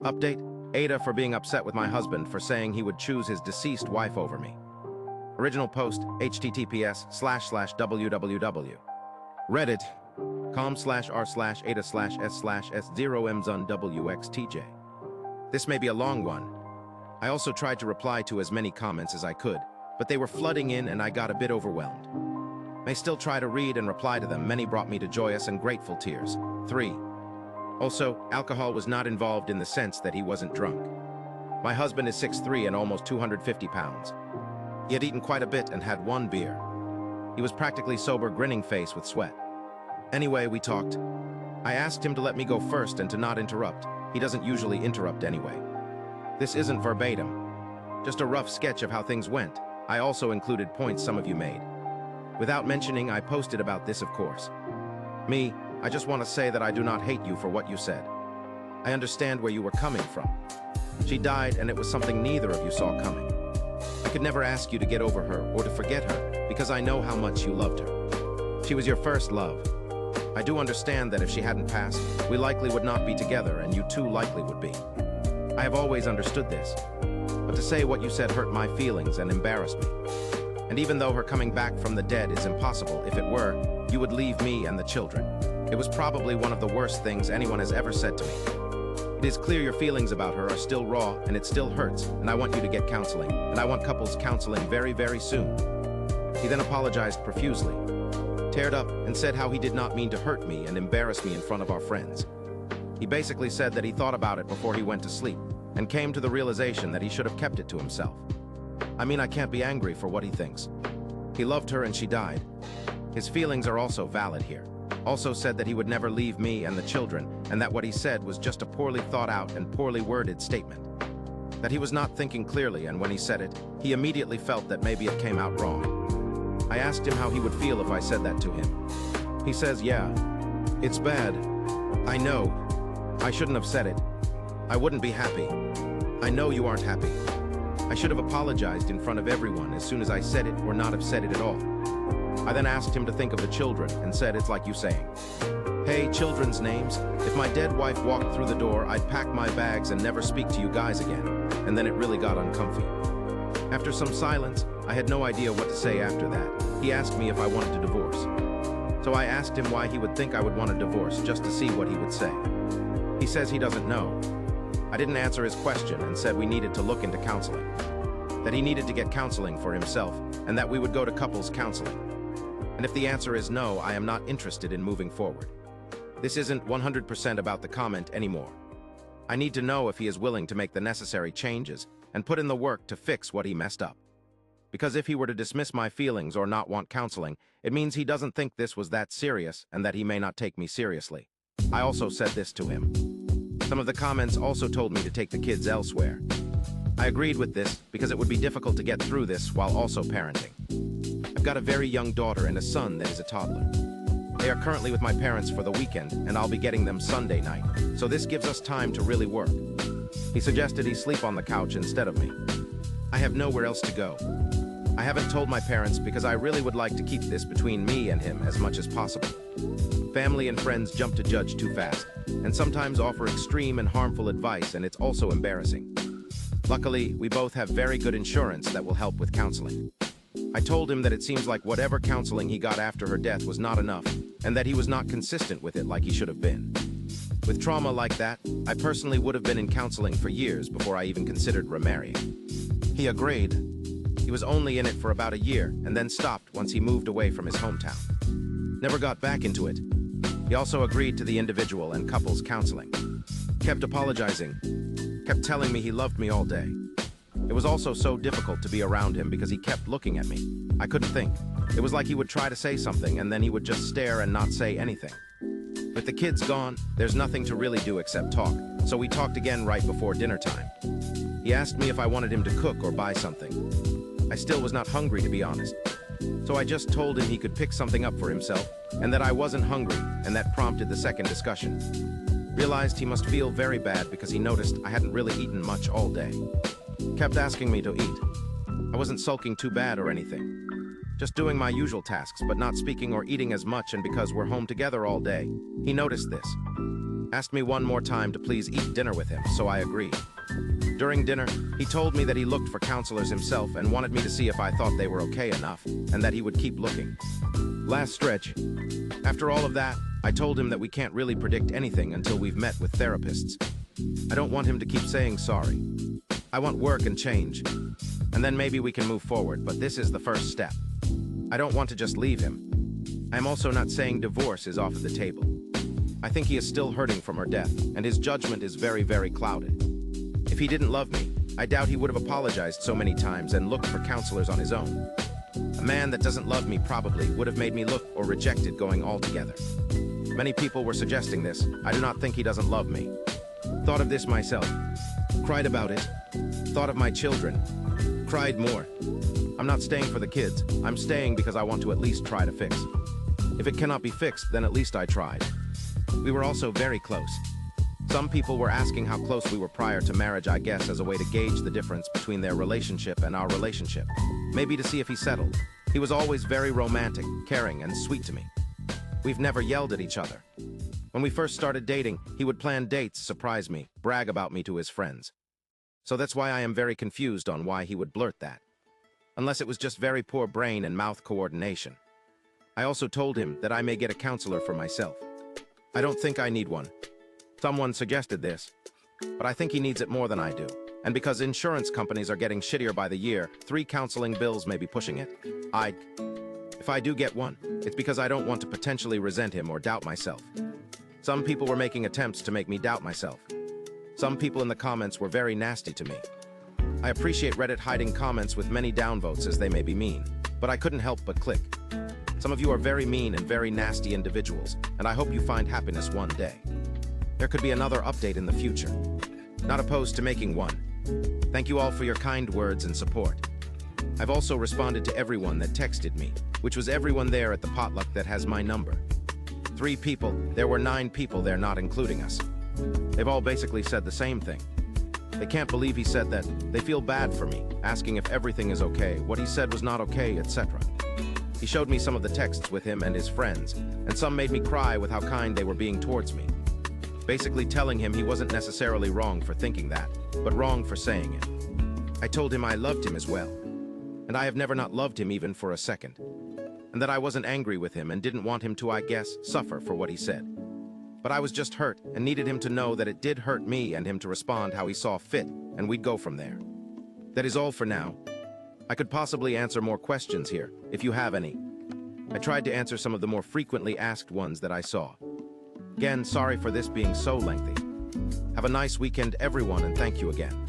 Update: AITA for being upset with my husband for saying he would choose his deceased wife over me. Original post: https://www. Reddit com/r/AITA/s/s0mzunwxtj. This may be a long one. I also tried to reply to as many comments as I could, but they were flooding in and I got a bit overwhelmed. May still try to read and reply to them. Many brought me to joyous and grateful tears. 3. Also, alcohol was not involved in the sense that he wasn't drunk. My husband is 6'3" and almost 250 pounds. He had eaten quite a bit and had one beer. He was practically sober, grinning face with sweat. Anyway, we talked. I asked him to let me go first and to not interrupt. He doesn't usually interrupt anyway. This isn't verbatim, just a rough sketch of how things went. I also included points some of you made. Without mentioning, I posted about this, of course. I just want to say that I do not hate you for what you said. I understand where you were coming from. She died and it was something neither of you saw coming. I could never ask you to get over her or to forget her because I know how much you loved her. She was your first love. I do understand that if she hadn't passed, we likely would not be together and you too likely would be. I have always understood this, but to say what you said hurt my feelings and embarrassed me. And even though her coming back from the dead is impossible, if it were, you would leave me and the children. It was probably one of the worst things anyone has ever said to me. It is clear your feelings about her are still raw and it still hurts, and I want you to get counseling, and I want couples counseling very, very soon. He then apologized profusely, teared up, and said how he did not mean to hurt me and embarrass me in front of our friends. He basically said that he thought about it before he went to sleep and came to the realization that he should have kept it to himself. I mean, I can't be angry for what he thinks. He loved her and she died. His feelings are also valid here. Also said that he would never leave me and the children, and that what he said was just a poorly thought out and poorly worded statement. That he was not thinking clearly, and when he said it, he immediately felt that maybe it came out wrong. I asked him how he would feel if I said that to him. He says, yeah, it's bad. I know. I shouldn't have said it. I wouldn't be happy. I know you aren't happy. I should have apologized in front of everyone as soon as I said it or not have said it at all. I then asked him to think of the children and said it's like you saying, hey, children's names, if my dead wife walked through the door, I'd pack my bags and never speak to you guys again. And then it really got uncomfy. After some silence, I had no idea what to say after that. He asked me if I wanted to divorce. So I asked him why he would think I would want a divorce just to see what he would say. He says he doesn't know. I didn't answer his question and said we needed to look into counseling. That he needed to get counseling for himself and that we would go to couples counseling. And if the answer is no, I am not interested in moving forward. This isn't 100% about the comment anymore. I need to know if he is willing to make the necessary changes and put in the work to fix what he messed up. Because if he were to dismiss my feelings or not want counseling, it means he doesn't think this was that serious and that he may not take me seriously. I also said this to him. Some of the comments also told me to take the kids elsewhere. I agreed with this because it would be difficult to get through this while also parenting. I've got a very young daughter and a son that is a toddler. They are currently with my parents for the weekend, and I'll be getting them Sunday night, so this gives us time to really work. He suggested he sleep on the couch instead of me. I have nowhere else to go. I haven't told my parents because I really would like to keep this between me and him as much as possible. Family and friends jump to judge too fast, and sometimes offer extreme and harmful advice, and it's also embarrassing. Luckily, we both have very good insurance that will help with counseling. I told him that it seems like whatever counseling he got after her death was not enough, and that he was not consistent with it like he should have been. With trauma like that, I personally would have been in counseling for years before I even considered remarrying. He agreed. He was only in it for about a year, and then stopped once he moved away from his hometown. Never got back into it. He also agreed to the individual and couples counseling. Kept apologizing. Kept telling me he loved me all day. It was also so difficult to be around him because he kept looking at me. I couldn't think. It was like he would try to say something and then he would just stare and not say anything. With the kids gone, there's nothing to really do except talk, so we talked again right before dinner time. He asked me if I wanted him to cook or buy something. I still was not hungry, to be honest. So I just told him he could pick something up for himself and that I wasn't hungry, and that prompted the second discussion. Realized he must feel very bad because he noticed I hadn't really eaten much all day. Kept asking me to eat. I wasn't sulking too bad or anything. Just doing my usual tasks, but not speaking or eating as much, and because we're home together all day, he noticed this. Asked me one more time to please eat dinner with him, so I agreed. During dinner, he told me that he looked for counselors himself and wanted me to see if I thought they were okay enough, and that he would keep looking. Last stretch. After all of that, I told him that we can't really predict anything until we've met with therapists. I don't want him to keep saying sorry. I want work and change, and then maybe we can move forward, but this is the first step. I don't want to just leave him. I'm also not saying divorce is off of the table. I think he is still hurting from her death, and his judgment is very, very clouded. If he didn't love me, I doubt he would have apologized so many times and looked for counselors on his own. A man that doesn't love me probably would have made me look or rejected going altogether. Many people were suggesting this. I do not think he doesn't love me. Thought of this myself. Cried about it. Thought of my children. Cried more. I'm not staying for the kids. I'm staying because I want to at least try to fix. If it cannot be fixed, then at least I tried. We were also very close. Some people were asking how close we were prior to marriage, I guess, as a way to gauge the difference between their relationship and our relationship. Maybe to see if he settled. He was always very romantic, caring, and sweet to me. We've never yelled at each other. When we first started dating, he would plan dates, surprise me, brag about me to his friends. So that's why I am very confused on why he would blurt that. Unless it was just very poor brain and mouth coordination. I also told him that I may get a counselor for myself. I don't think I need one. Someone suggested this, but I think he needs it more than I do. And because insurance companies are getting shittier by the year, 3 counseling bills may be pushing it. If I do get one, it's because I don't want to potentially resent him or doubt myself. Some people were making attempts to make me doubt myself. Some people in the comments were very nasty to me. I appreciate Reddit hiding comments with many downvotes as they may be mean, but I couldn't help but click. Some of you are very mean and very nasty individuals, and I hope you find happiness one day. There could be another update in the future. Not opposed to making one. Thank you all for your kind words and support. I've also responded to everyone that texted me, which was everyone there at the potluck that has my number. 3 people, there were 9 people there not including us. They've all basically said the same thing. They can't believe he said that. They feel bad for me, asking if everything is okay, what he said was not okay, etc. He showed me some of the texts with him and his friends, and some made me cry with how kind they were being towards me. Basically telling him he wasn't necessarily wrong for thinking that, but wrong for saying it. I told him I loved him as well, and I have never not loved him even for a second, and that I wasn't angry with him and didn't want him to, I guess, suffer for what he said. But I was just hurt and needed him to know that it did hurt me and him to respond how he saw fit, and we'd go from there. That is all for now. I could possibly answer more questions here, if you have any. I tried to answer some of the more frequently asked ones that I saw. Again, sorry for this being so lengthy. Have a nice weekend, everyone, and thank you again.